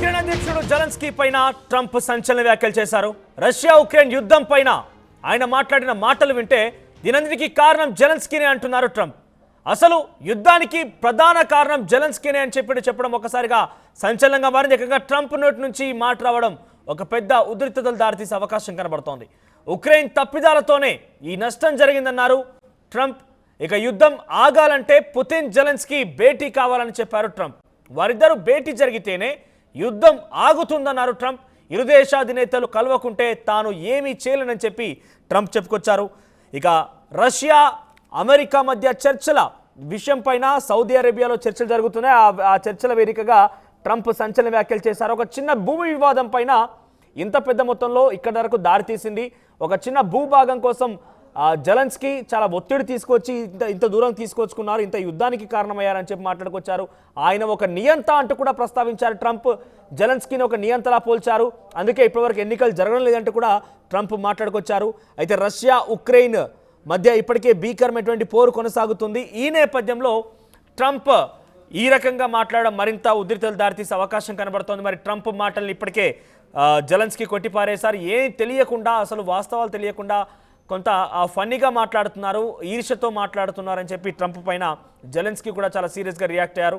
Ukraine అధ్యక్షుడు Zelensky పైన Trump సంచలన వ్యాఖ్యలు చేశారు. రష్యా ఉక్రెయిన్ యుద్ధం పైన ఆయన మాట్లాడిన మాటలు వింటే దీనంతటికీ కారణం జెలెన్స్కీనే అంటున్నారు ట్రంప్. అసలు యుద్ధానికి ప్రధాన కారణం జెలెన్స్కీనే అని చెప్పడం ఒకసారిగా సంచలనంగా మారింది. ఏకంగా ట్రంప్ నోటి నుంచి ఈ మాట రావడం ఒక పెద్ద ఉద్రిక్తతలు దారితీసే అవకాశం కనబడుతోంది. ఉక్రెయిన్ తప్పిదాలతోనే ఈ నష్టం జరిగిందన్నారు ట్రంప్. ఇక యుద్ధం ఆగాలంటే పుతిన్ జెలెన్స్కీ భేటీ కావాలని చెప్పారు ట్రంప్. వారిద్దరూ భేటీ జరిగితేనే యుద్ధం ఆగుతుందన్నారు ట్రంప్. ఇరు దేశాధినేతలు కలవకుంటే తాను ఏమీ చేయలేనని చెప్పి ట్రంప్ చెప్పుకొచ్చారు. ఇక రష్యా అమెరికా మధ్య చర్చల విషయం పైన సౌదీ అరేబియాలో చర్చలు జరుగుతున్నాయి. ఆ చర్చల వేదికగా ట్రంప్ సంచలన వ్యాఖ్యలు చేశారు. ఒక చిన్న భూమి వివాదం పైన ఇంత పెద్ద మొత్తంలో ఇక్కడ వరకు దారితీసింది. ఒక చిన్న భూభాగం కోసం జెలెన్స్కీ చాలా ఒత్తిడి తీసుకొచ్చి ఇంత దూరం తీసుకొచ్చుకున్నారు, ఇంత యుద్ధానికి కారణమయ్యారని చెప్పి మాట్లాడుకొచ్చారు. ఆయన ఒక నియంత అంటూ కూడా ప్రస్తావించారు ట్రంప్. జెలెన్స్కీని ఒక నియంతలా పోల్చారు. అందుకే ఇప్పటివరకు ఎన్నికలు జరగడం లేదంటూ కూడా ట్రంప్ మాట్లాడుకొచ్చారు. అయితే రష్యా ఉక్రెయిన్ మధ్య ఇప్పటికే భీకరమైనటువంటి పోరు కొనసాగుతుంది. ఈ నేపథ్యంలో ట్రంప్ ఈ రకంగా మాట్లాడడం మరింత ఉద్రిక్తతలు దారితీసే అవకాశం కనబడుతోంది. మరి ట్రంప్ మాటల్ని ఇప్పటికే జెలెన్స్కీ కొట్టిపారేశారు. ఏం తెలియకుండా, అసలు వాస్తవాలు తెలియకుండా కొంత ఫన్నీగా మాట్లాడుతున్నారు, ఈర్ష్యతో మాట్లాడుతున్నారు అని చెప్పి ట్రంప్ పైన జెలెన్స్కీ కూడా చాలా సీరియస్గా రియాక్ట్ అయ్యారు.